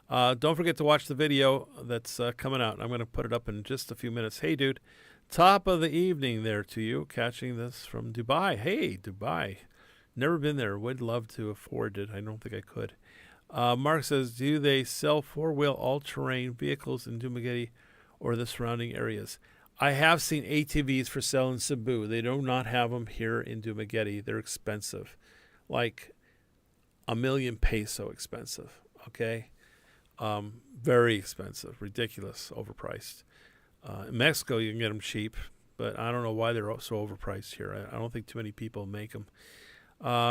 [SPEAKER 1] Don't forget to watch the video that's coming out. I'm going to put it up in just a few minutes. Hey, dude. Top of the evening there to you. Catching this from Dubai. Hey, Dubai. Never been there. Would love to afford it. I don't think I could. Mark says, do they sell four-wheel all-terrain vehicles in Dumaguete or the surrounding areas? I have seen ATVs for sale in Cebu. They do not have them here in Dumaguete. They're expensive. Like $1 million peso expensive. Okay? Very expensive. Ridiculous. Overpriced. In Mexico, you can get them cheap, but I don't know why they're so overpriced here. I don't think too many people make them.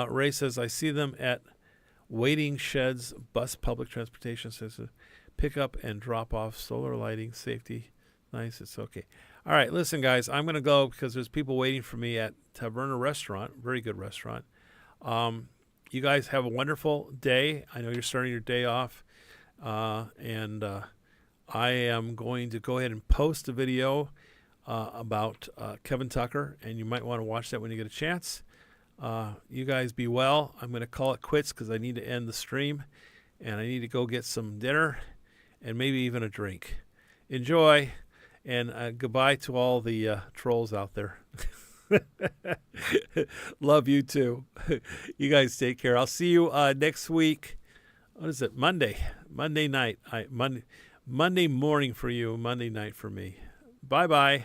[SPEAKER 1] Ray says, I see them at waiting sheds, bus public transportation system, pick up and drop off, solar lighting, safety. Nice, it's okay. All right, listen, guys, I'm going to go because there's people waiting for me at Taverna Restaurant, very good restaurant. You guys have a wonderful day. I know you're starting your day off, and I am going to go ahead and post a video about Kevin Tucker, and you might want to watch that when you get a chance. You guys be well. I'm going to call it quits because I need to end the stream, and I need to go get some dinner and maybe even a drink. Enjoy, and goodbye to all the trolls out there. Love you too. You guys take care. I'll see you next week. what is it? Monday night. Monday morning for you, Monday night for me. Bye-bye.